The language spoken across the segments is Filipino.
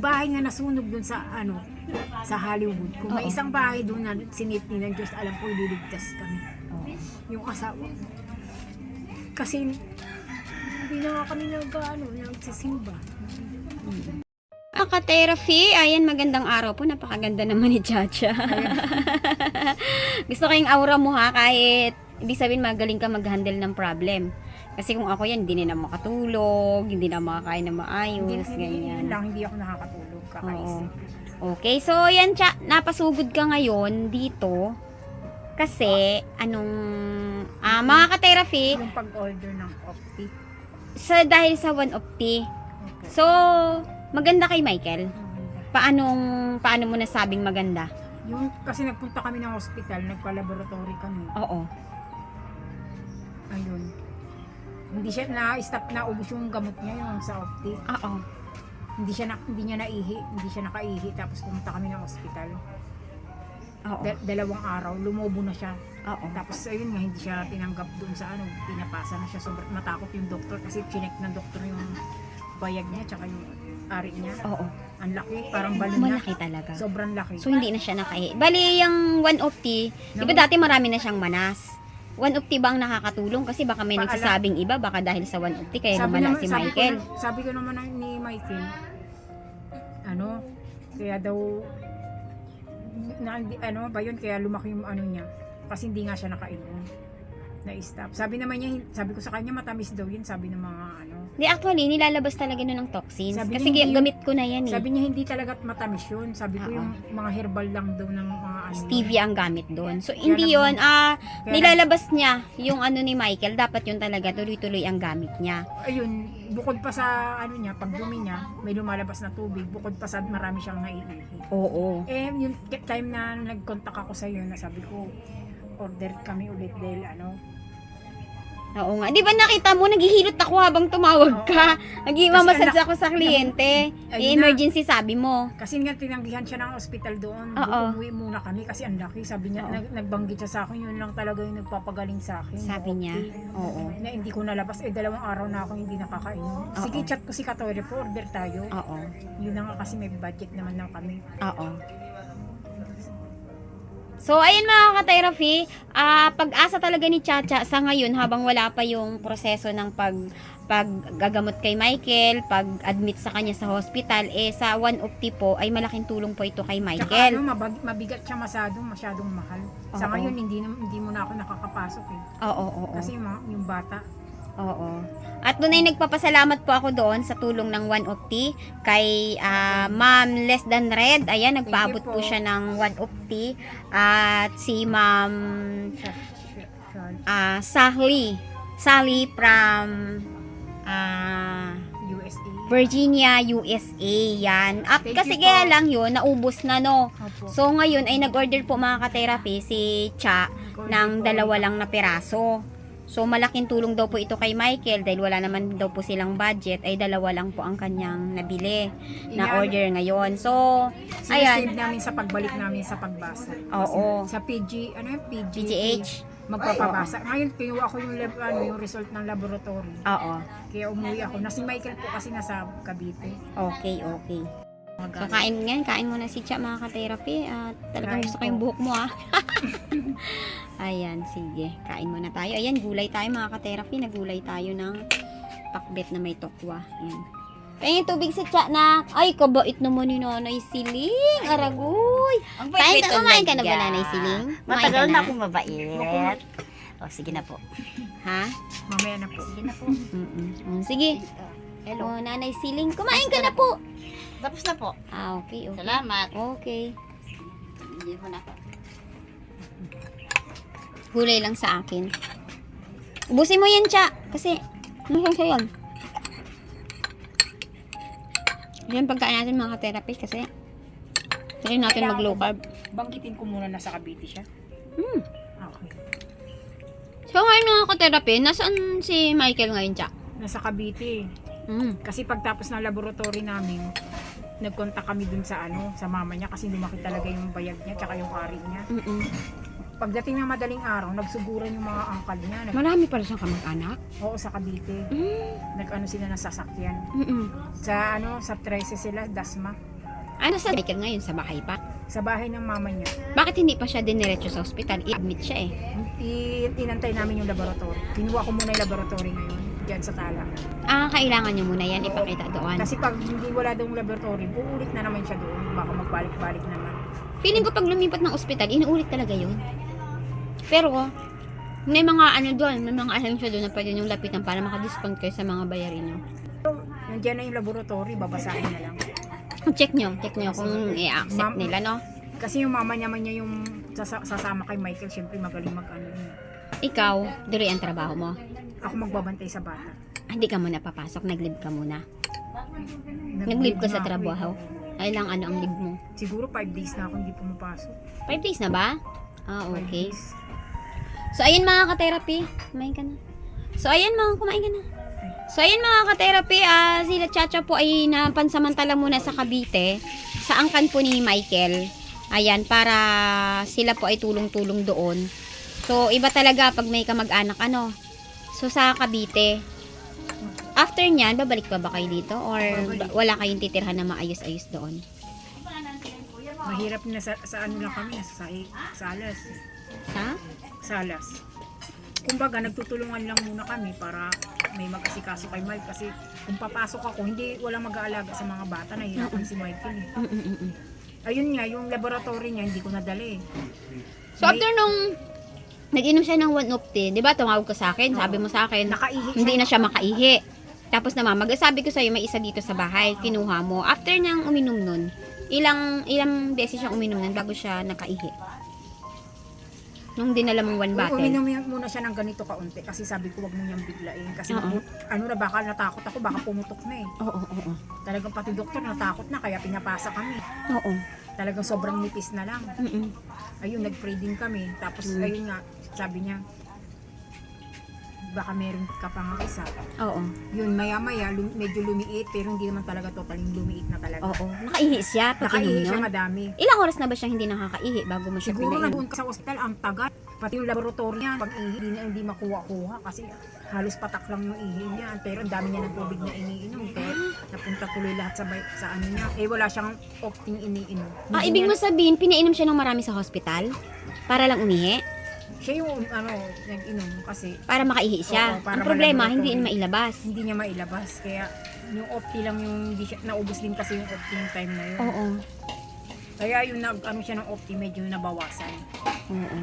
Bahay nga nasunog dun sa sa Hollywood. Kung may Oo. isang bahay doon na sinip ni ng Diyos, alam ko ililigtas kami. Yung asawa. Kasi hindi na nga kami nagsisimba. Ka-therapy, ayan, magandang araw po. Napakaganda naman ni Chacha. Gusto ko yung aura mo ha, kahit ibig sabihin magaling ka mag-handle ng problem. Kasi kung ako yan, hindi na makatulog, hindi na makakain na maayos, ganyan. Hindi ako nakakatulog, kakaisip. Okay, so yan, Cha, napasugod ka ngayon dito. Kasi, mga ka-therapy, Yung pag-order ng Opti. dahil sa One Opti. So, maganda kay Michael. Paano mo nasabing maganda? Yung, kasi nagpunta kami ng hospital, nagpa-laboratory kami. Oo. Ayun. Hindi siya na-stop na ubos yung gamot niya yung sa Opti. Oo. Hindi niya naihi, hindi siya nakaihi tapos pumunta kami ng hospital. Oo. Dalawang araw, lumobo na siya. Oo. Tapos ayun nga, hindi siya tinanggap doon sa pinapasa na siya. Sobrang matakot yung doktor kasi chinek ng doktor yung bayag niya tsaka yung ari niya. Oo. Ang laki, parang balon na. Malaki talaga. Sobrang laki. So, hindi na siya nakaihi. Bali, yung One Opti, di ba dati marami na siyang manas? One Opti ba ang nakakatulong? Kasi baka may nagsasabing iba, baka dahil sa One Opti, kaya lumala si Michael. Sabi ko naman ni Michael, kaya daw, kaya lumaki yung niya. Kasi hindi nga siya nakainom. Na-stop. Sabi ko sa kanya, matamis daw yun, sabi ng mga Di, actually, nilalabas talaga nun ng toxins. Sabi Kasi niya, gamit ko na yan eh. Sabi niya hindi talaga matamis yun. Sabi ko Oo. yung mga herbal lang daw ng mga Stevia ang gamit doon. So, hindi yun, nilalabas niya yung ni Michael, dapat yun talaga, tuloy-tuloy ang gamit niya. Ayun, bukod pa sa niya, pag dumi niya, may lumalabas na tubig, bukod pa sa marami siyang naiihi. Oo. Yung time na nag-contact ako sa iyo, nasabi ko, order kami ulit dahil Oo nga. Di ba nakita mo, naghihilot ako habang tumawag ka. Nag-i-massage ako sa kliyente. Emergency sabi mo. Kasi nga tinanggihan siya ng ospital doon. Umuwi muna kami kasi ang laki. Sabi niya, nagbanggit siya sa akin, yun lang talaga yung nagpapagaling sa akin. Sabi niya. Oo. Na hindi ko nalabas. 2 araw na ako hindi nakakainom. Sige, chat ko si Katore po, order tayo. Oo. Yun na nga kasi may budget naman lang kami. Oo. So, ayun mga ka-therapy, pag-asa talaga ni Chacha sa ngayon habang wala pa yung proseso ng paggagamot kay Michael, pag-admit sa kanya sa hospital, sa One Opti po ay malaking tulong po ito kay Michael. Tsaka mabigat siya masyadong mahal. Sa ngayon, hindi mo na ako nakakapasok eh. Oo. Kasi yung bata. Oo. At doon ay nagpapasalamat po ako doon sa tulong ng One Opti kay Ma'am Less Than Red. Ayan, nagpaabot po siya ng One Opti. At si Ma'am Sally from USA. Virginia, USA. Yan. At Thank kasi you kaya po. lang yun, naubos na no. Opo. So ngayon ay nag-order po mga ka-therapy si Cha ng 2 lang na piraso. So, malaking tulong daw po ito kay Michael dahil wala naman daw po silang budget, ay 2 lang po ang kanyang nabili na order ngayon. So, Sinasave ayan. namin sa pagbalik namin sa pagbasa. Oo. Sa PGH, PGH. magpapabasa. Ngayon, kinuha ko yung result ng laboratory. Oo. Kaya umuwi ako. Si Michael po kasi nasa Cavite. Okay. So, kain mo na si Cha mga ka-therapy. At talagang Kain gusto ko po. yung buhok mo Ayan, sige. Kain muna tayo. Ayan, gulay tayo mga ka-therapy. Nagulay tayo ng pakbet na may tokwa. Ayan. Pahingin tubig si Cha na. Ay, kabait naman ni Nanay Siling. Aragoy. Kumain ka na ba, Nanay Siling? Matagal na akong mabait. O, sige na po. Ha? Mamaya na po. Sige na po. Sige. Hello. Oh, Nanay Siling, kumain ka na po. Tapos na po. Okay. Salamat. Okay. Hindi mo na ako. Gulay lang sa akin. Ubusin mo yan, Cha. Kasi, ano lang siya yan? Yan pagkain natin mga ka-therapy kasi try natin mag-low carb. Banggitin ko muna na sa Cavite siya. Okay. So, ngayon mga ka-therapy, nasaan si Michael ngayon, Cha? Nasa Cavite. Kasi pagtapos ng laboratory namin, nagkontak kami dun sa sa mama niya kasi lumaki talaga yung bayag niya tsaka yung ari niya. Pagdating ng madaling araw, nagsuguran yung mga angkal niya. Marami pala siyang kamag-anak. Oo, sa Cavite. Nag-ano sila ng sasakyan. Mm-mm. Sa sa 13 sila, Dasma. Ano sa Michael ngayon? Sa bahay pa? Sa bahay ng mama niya. Bakit hindi pa siya diniretso sa ospital? I-admit siya eh. Inantay namin yung laboratory. Kinuha ko muna yung laboratory ngayon. Diyan sa Tala. Kailangan nyo muna yan ipakita doon. Kasi pag hindi wala daw laboratory, uulit na naman siya doon. Baka magbalik-balik naman. Feeling ko pag lumipat ng ospital, inuulit talaga yun. Pero, may mga ano doon, may mga ahensya doon na pwede nyo lapitan para makadiscount kayo sa mga bayarin nyo. So, nandiyan na yung laboratory, babasahin na lang. Check nyo kung i-accept nila, no? Kasi yung mama naman niya yung sasama kay Michael, syempre magaling mag-ano yun. Ikaw, diri ang trabaho mo. Ako magbabantay sa bata. Hindi ka muna papasok, nag-leave ka muna. Nag-leave ka sa na ako trabaho. eh. Ay lang, ano ang leave mo? Siguro 5 days na ako hindi pumapasok. 5 days na ba? 5 Okay. days. So, ayun mga ka-therapy. Kumain ka na. So, ayun kumain ka na. So, ayun mga ka-therapy, sila Chacha po ay napansamantala muna sa Cavite, sa angkan po ni Michael. Ayan, para sila po ay tulong-tulong doon. So, iba talaga pag may kamag-anak, ano. So, sa Cavite. After nyan, babalik pa ba kayo dito? Or wala kayong titirhan na maayos-ayos doon? Mahirap na sa ano lang kami, sa salas. Sa? Salas. Kumbaga, nagtutulungan lang muna kami para may mag-asikaso kay Mike. Kasi kung papasok ako, hindi walang mag-aalaga sa mga bata. Nahihirapan si Michael eh. Ayun nga, yung laboratory niya, hindi ko nadali. So, after nung nag-inom siya ng 1 di ba, tumawag ka sa akin, sabi mo sa akin, Nakaihi hindi siya. na siya makaihi. Tapos naman, sabi ko sa'yo, may isa dito sa bahay, kinuha mo. After niyang uminom nun, ilang beses siyang uminom nun bago siya nakaihi. Nung dinala mong 1 bottle. Uminom muna siya ng ganito kaunti kasi sabi ko wag mo niyang biglain. Kasi ano na, baka natakot ako, baka pumutok na eh. Oo. Talagang pati doktor natakot na, kaya pinapasa kami. Oo. Talagang sobrang nipis na lang. Mm-mm. Ayun, nag-pray din kami. Tapos ayun nga, sabi niya, baka meron ka pang isa. Oo. Yun, maya-maya, medyo lumiit, pero hindi naman talaga totaling lumiit na talaga. Oo. Nakaihi siya pag Nakaihi inom siya nun. madami. Ilang oras na ba siyang hindi nakakaihi bago mo siya Siguro pinainom? nandun ka sa ospital, ang tagal. Pati yung laboratory niya, pag ihi, hindi makuha-kuha kasi halos patak lang yung ihi niya. Pero ang dami niya ng tubig na iniinom. Kaya napunta tuloy lahat sa ano niya. Eh wala siyang opting iniinom. Ibig mo sabihin, pinainom siya ng marami sa hospital? Para lang umihi? Siya yung nag-inom kasi Para makaihi siya. Oo, para Ang problema, malaman hindi ito. mailabas. hindi niya mailabas. Kaya yung opti lang yung hindi siya, naubos din kasi yung opti yung time na yun. Oo. Kaya yung siya ng opti medyo nabawasan. Oo.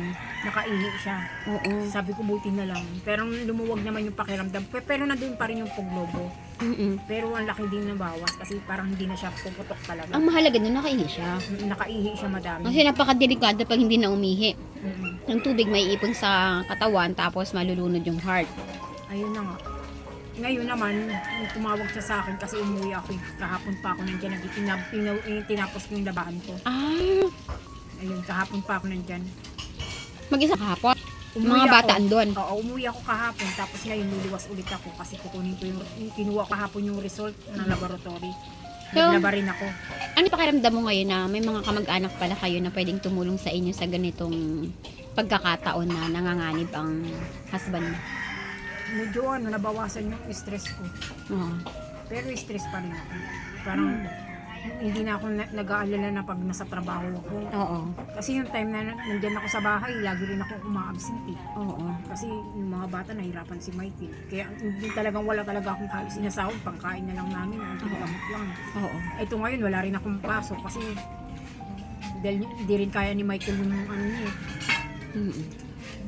Nakaihi siya. Oo. Sabi ko buti na lang. Pero lumuwag naman yung pakiramdam. Pero nandun pa rin yung puglobo. Mm-mm. Pero ang laki din ng bawas kasi parang hindi na siya puputok talaga. Ang mahalaga nun, nakaihi siya. Nakaihi siya madami. Kasi napakadelikado pag hindi na umihi. Mm. Yung tubig may ipon sa katawan, tapos malulunod yung heart. Ayun na nga. Ngayon naman, nung tumawag siya sa akin kasi umuwi ako. Kahapon pa ako nandiyan. Tinapos ko yung labahan ko. Ayun, kahapon pa ako nandiyan. Mag-isa kahapon. Umuwi Mga ako. bata andun. Oo, umuwi ako kahapon. Tapos ngayon, luluwas ulit ako kasi kukunin ko yung kinuha kahapon yung result ng laboratory. So, Naglaba rin ako. Ano pakiramdam mo ngayon na may mga kamag-anak pala kayo na pwedeng tumulong sa inyo sa ganitong pagkakataon na nanganganib ang husband mo? Medyo nabawasan yung stress ko. Oo. Pero stress pa rin ako. Parang hindi na ako nag-aalala na pag nasa trabaho ako. Oo. Kasi yung time na nandyan ako sa bahay, lagi rin ako uma-absent eh. Oo. Kasi yung mga bata nahirapan si Michael. Kaya hindi talagang wala talaga akong sinasahod, pangkain na lang namin, ang gamot lang. Oo. Ito ngayon, wala rin akong pasok kasi dahil hindi rin kaya ni Michael yung ano niya eh. Mm-mm.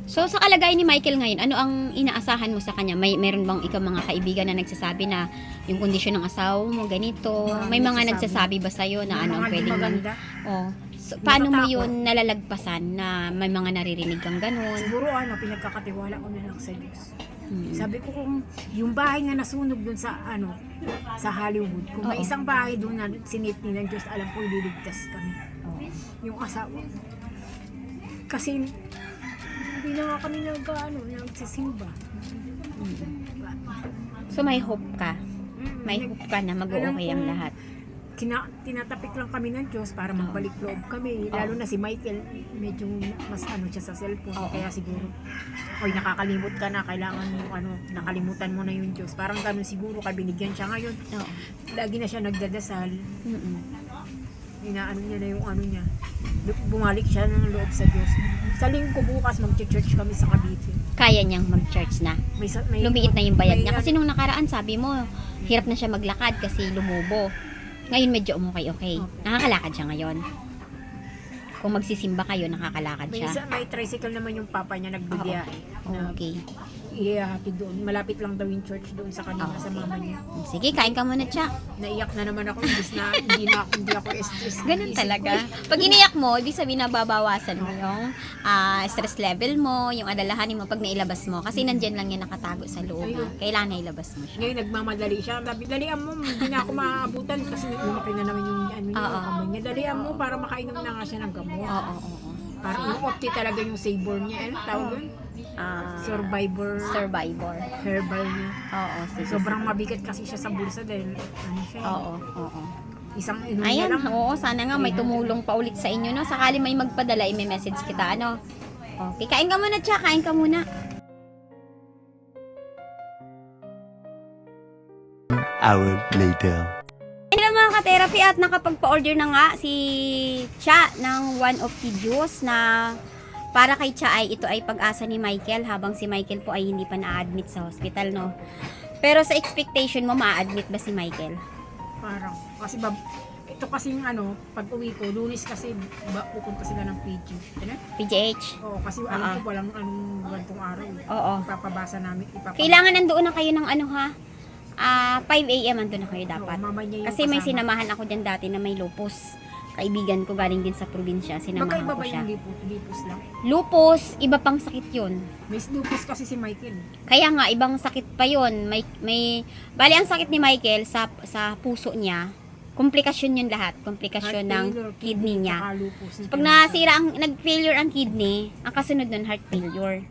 So, sa kalagayan ni Michael ngayon, ano ang inaasahan mo sa kanya? Meron bang ikaw mga kaibigan na nagsasabi na yung kondisyon ng asawa mo, ganito? May mga nagsasabi ba sa'yo na ano ang Mga di pwedeng maganda. Oh. So, paano mo Natatakot. yun nalalagpasan na may mga naririnig kang ganun? Siguro pinagkakatiwala ko na lang sa Diyos. Mm. Sabi ko kung yung bahay na nasunog dun sa sa Hollywood, kung may Oo. isang bahay doon na sinipni ng Diyos, alam ko ililigtas kami. Yung asawa ko. Kasi hindi na nga kami nagsisimba. So, may hope ka? May hope ka na mag-o-okay ang lahat? Tinatapik lang kami ng Diyos para magbalik loob kami. Lalo na si Michael, medyo mas siya sa cellphone. Oo. Kaya siguro, nakakalimot ka na, kailangan mo, nakalimutan mo na yung Diyos. Parang ganun siguro, kaya binigyan siya ngayon. Oo. Lagi na siya nagdadasal. Mm-mm. inaano niya na yung ano niya. Bumalik siya ng loob sa Diyos. Sa linggo bukas, mag-church kami sa Cavite. Kaya niyang mag-church na. May Lumiit na yung bayad may niya. Kasi nung nakaraan, sabi mo, hirap na siya maglakad kasi lumubo. Ngayon medyo okay. Okay. Nakakalakad siya ngayon. Kung magsisimba kayo, nakakalakad siya. May tricycle naman yung papa niya nagbibiyahe. Na Okay. ihatid doon. Malapit lang daw yung church doon sa kanila, sa mama niya. Sige, kain ka muna, Cha. Naiyak na naman ako, hindi ako stress. Ganun talaga. Pag iniyak mo, ibig sabihin nababawasan mo yung stress level mo, yung alalahanin mo pag nailabas mo. Kasi nandyan lang yan nakatago sa loob. Kailangan nailabas mo siya. Ngayon nagmamadali siya. Sabi, dalian mo, hindi na ako maaabutan kasi lumaki na naman yung ano niya, yung kamay niya. Dalian mo para makainom na nga siya ng gamot. Oo. Para yung opti talaga yung savor niya. Ano tawag yun? Survivor herbal niya. Oo, sige. Sobrang mabigat kasi siya sa bulsa dahil ano siya. Oo. Isang inom Ayan, niya lang. oo, sana nga may tumulong pa ulit sa inyo, no? Sakali may magpadala, i-message kita, ano? Okay, kain ka muna, Cha. Kain ka muna. Hour later. Hello mga ka-therapy, at nakapagpa-order na nga si Cha ng one of the juice na para kay Cha ito ay pag-asa ni Michael habang si Michael po ay hindi pa na-admit sa hospital, no? Pero sa expectation mo, ma-admit ba si Michael? Parang, kasi ito kasi yung ano, pag uwi ko, Lunes kasi pupunta sila ng PG. Ano? PGH? Oo, kasi alam ko walang anong gantong araw. Oo. Ipapabasa namin. Kailangan nandoon na kayo ng ano ha? 5 a.m. andun na kayo dapat. Oo, mama niya yung Kasi may kasama. sinamahan ako dyan dati na may lupus. Kaibigan ko galing din sa probinsya. Sinamahan Magkaiba ko ba siya. yung lupus lang? Lupus, iba pang sakit yun. May lupus kasi si Michael. Kaya nga, ibang sakit pa yun. Bali, ang sakit ni Michael sa puso niya, komplikasyon yun lahat. Komplikasyon ng kidney niya. Saka lupus. Pag nag-failure ang kidney, ang kasunod nun, heart failure.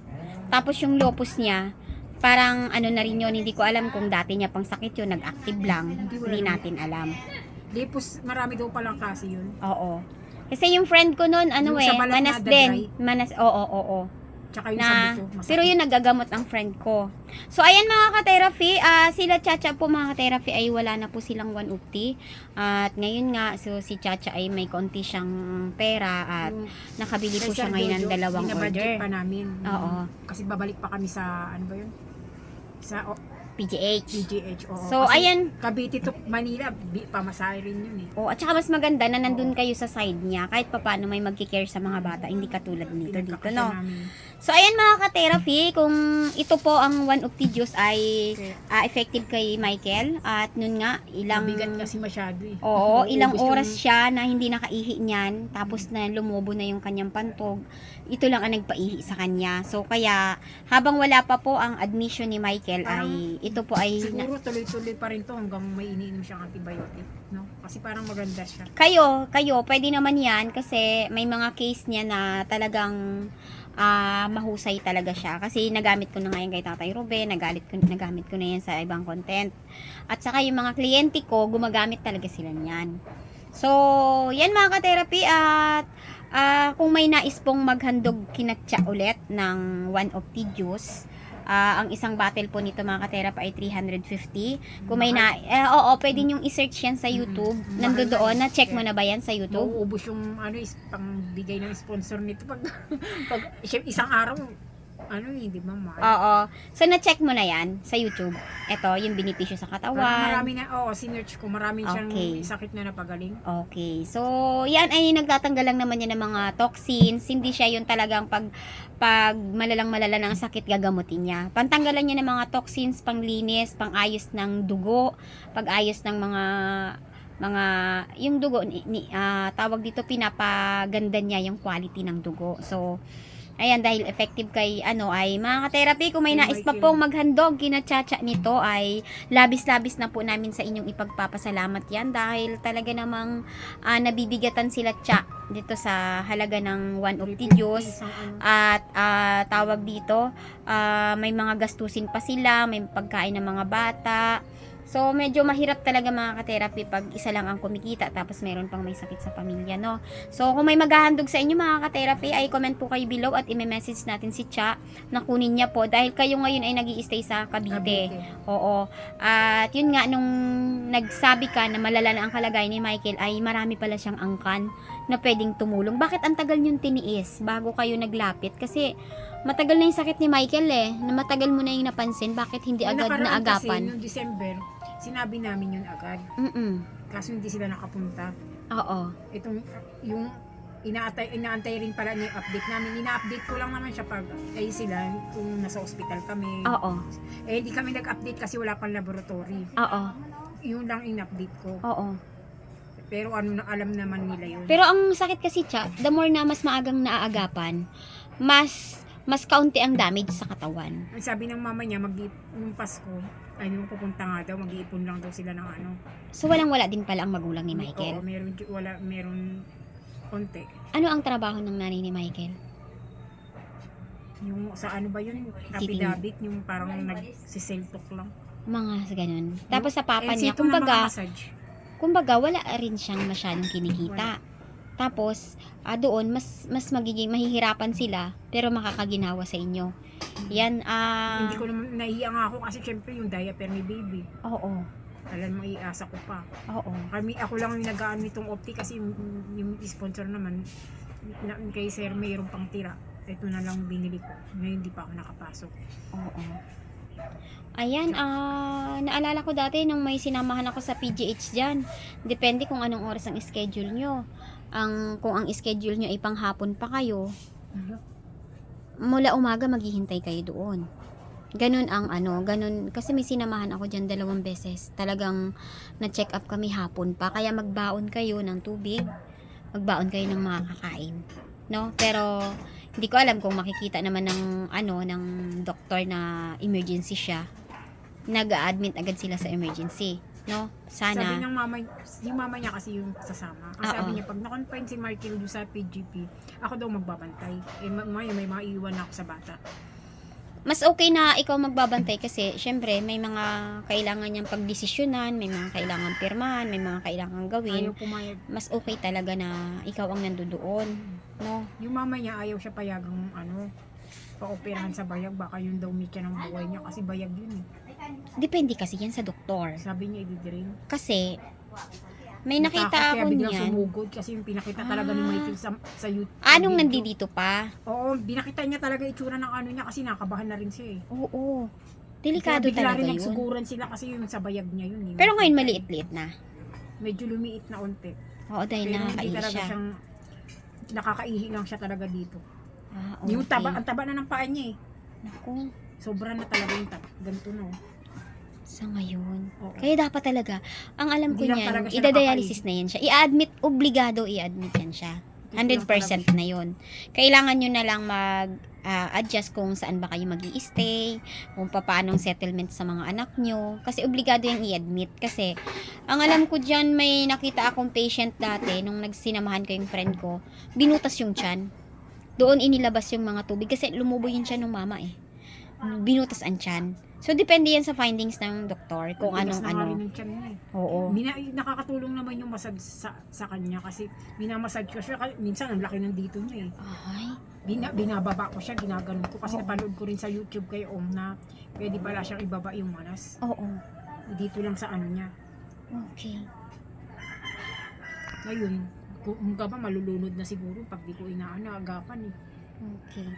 Tapos yung lupus niya, parang ano na rin yun, hindi ko alam kung dati niya pang sakit yun, nag-active lang. Hindi natin alam. Lupus, marami daw palang kasi yun. Oo. Kasi yung friend ko nun, Yung sa balat manas na din. Manas, oo. Tsaka yung sa buto. masakit. Pero yun nagagamot ang friend ko. So ayan mga ka-therapy, sila Chacha po mga ka-therapy ay wala na po silang 1 ukti. At ngayon nga, so si Chacha ay may konti siyang pera at nakabili po siya ngayon ng 2 order. pa namin. Oo. Kasi babalik pa kami sa, ano ba yun? Sa PGH. PGH. Oo. So, Kasi ayan. Cavite to Manila, pamasahe rin yun eh. Oh, at saka mas maganda na nandun kayo sa side niya kahit papaano may magki-care sa mga bata, hindi katulad nito dito, Pinagkakasya no? namin. So, ayan mga ka-therapy, kung ito po ang one of the juice ay Okay. effective kay Michael at nun nga, Mabigat kasi masyado eh. Oo, ilang Ubus oras yung- siya na hindi nakaihi niyan, tapos na lumubo na yung kanyang pantog. Ito lang ang nagpaihi sa kanya. So, kaya habang wala pa po ang admission ni Michael ay ito po ay Siguro tuloy-tuloy pa rin to hanggang may iniinom siyang antibiotic. No? Kasi parang maganda siya. kayo, pwede naman yan kasi may mga case niya na talagang mahusay talaga siya. Kasi nagamit ko na ngayon kay Tatay Ruben, nagamit ko na yan sa ibang content. At saka yung mga kliyente ko, gumagamit talaga sila niyan. So, yan mga ka-therapy at kung may nais pong maghandog kinatsa ulit ng one of the juice, ang isang bottle po nito mga ka-therapy ay 350. Kung may pwede nyo i-search yan sa YouTube. Nandoon, na-check mo na ba yan sa YouTube? Mauubos yung pangbigay ng sponsor nito pag isang araw hindi ba Oo. So, na-check mo na yan sa YouTube. Ito, yung benepisyo sa katawan. Marami na, sinearch ko, marami siyang Okay. sakit na napagaling. Okay. So, yan ay nagtatanggal lang naman yan ng mga toxins. Hindi siya yung talagang pag malala ng sakit gagamutin niya. Pantanggalan niya ng mga toxins, panglinis, pangayos ng dugo, pag-ayos ng mga yung dugo tawag dito, pinapaganda niya yung quality ng dugo. So, ayan, dahil effective kay ay mga ka-therapy, kung may nais pa pong maghandog kinachacha nito ay labis-labis na po namin sa inyong ipagpapasalamat yan dahil talaga namang nabibigatan sila Cha dito sa halaga ng 1 of the juice. At tawag dito, may mga gastusin pa sila, may pagkain ng mga bata. So, medyo mahirap talaga mga ka-therapy pag isa lang ang kumikita tapos meron pang may sakit sa pamilya, no? So, kung may maghahandog sa inyo mga ka-therapy, ay comment po kayo below at i-message natin si Cha na kunin niya po dahil kayo ngayon ay nag-i-stay sa Cavite. Oo. At yun nga, nung nagsabi ka na malala na ang kalagayan ni Michael, ay marami pala siyang angkan na pwedeng tumulong. Bakit ang tagal niyong tiniis bago kayo naglapit? Kasi matagal na yung sakit ni Michael na matagal mo na yung napansin, bakit hindi agad Nakaraan naagapan? Kasi, noong December, sinabi namin yun agad. Kaso hindi sila nakapunta. Oo. Itong, yung inaantay rin pala niya yung update namin. Ina-update ko lang naman siya pag ay sila kung nasa ospital kami. Oo. Hindi kami nag-update kasi wala pang laboratory. Oo. Yun lang in-update ko. Oo. Pero alam naman nila yun. Pero ang sakit kasi, Cha, the more na mas maagang naaagapan, mas kaunti ang damage sa katawan. Ang sabi ng mama niya, nung Pasko, ay nung pupunta nga daw, mag-iipon lang daw sila ng ano. So, walang-wala din pala ang magulang ni Michael. Oo, meron konti. Ano ang trabaho ng nanay ni Michael? Yung sa ano ba yun? Rapid yung parang nagsiseltok lang. Mga ganun. Tapos sa papa niya, sito na mga massage. kumbaga wala rin siyang masyadong kinikita. Tapos, doon, mas magiging mahihirapan sila, pero makakaginawa sa inyo. Yan, Hindi ko naman, nahiya nga ako kasi syempre yung diaper ni baby. Oo. Alam mo, iasa ko pa. Oo. Ako lang yung nag-aan nitong opti kasi yung sponsor naman, kay sir mayroon pang tira. Ito na lang binili ko. Ngayon di pa ako nakapasok. Oo. Ayan, naalala ko dati nung may sinamahan ako sa PGH dyan. Depende kung anong oras ang schedule nyo. Kung ang schedule nyo ay panghapon pa kayo, mula umaga maghihintay kayo doon. Ganun ganun. Kasi may sinamahan ako dyan 2 beses. Talagang na-check up kami hapon pa. Kaya magbaon kayo ng tubig. Magbaon kayo ng mga kakain. No? Pero, hindi ko alam kung makikita naman ng doktor na emergency siya. Nag-a-admit agad sila sa emergency. No? Sabi Sana. ng yung mama niya kasi yung sasama. Ang sabi niya, pag na-confine si Markel doon sa PGP, ako daw magbabantay. May mga iwan ako sa bata. Mas okay na ikaw magbabantay kasi syempre may mga kailangan niyang pagdesisyonan, may mga kailangan pirmahan, may mga kailangan gawin. Ayaw pumayag. Mas okay talaga na ikaw ang nandoon, no? Yung mama niya, ayaw siya payagang pa-operahan sa bayag. Baka yun daw mitya ng buhay niya kasi bayag yun eh. Depende kasi yan sa doktor. Sabi niya, i-drain. Kasi may nakita Kaya ako biglang niyan. sumugod kasi yung pinakita talaga ni Michael sa YouTube. Anong video. nandito pa? Oo, binakita niya talaga itsura ng ano niya kasi nakabahan na rin siya eh. Oo. Kaya Delikado bigla talaga rin yun. nagsuguran sila kasi yung sa bayag niya yun eh. Pero ngayon maliit-liit na. Medyo lumiit na onte. Oo, dahil Pero hindi nakakaihi talaga siya. siyang nakakaihi lang siya talaga dito. Okay. Yung ang taba na ng paa niya eh. Naku, Sobra na talaga yung taba. Ganito na. sa ngayon. Oo. Kaya dapat talaga, ang alam ko Hindi lang niyan, talaga siya idadialysis na yan siya. I-admit, obligado i-admit yan siya. 100% na yun. Kailangan nyo na lang adjust kung saan ba kayo mag-i-stay, kung paano ang settlement sa mga anak nyo. Kasi obligado yung i-admit. Kasi, ang alam ko dyan, may nakita akong patient dati, nung nagsinamahan ko yung friend ko, binutas yung tiyan. Doon inilabas yung mga tubig. Kasi lumubo yung tiyan ng mama eh. Binutas ang tiyan. So, depende yan sa findings ng doktor kung Tigas anong na nga rin yung tiyan niya eh. Oo. Nakakatulong naman yung massage sa kanya kasi binamassage ko siya. Minsan ang laki ng dito niya eh. Ay, Binababa ko siya, ginaganon ko kasi napanood ko rin sa YouTube kay Om na pwede pala siyang ibaba yung manas. oo. Dito lang sa ano niya. Okay. Ngayon, kung ba malulunod na siguro pag di ko agapan eh. Okay.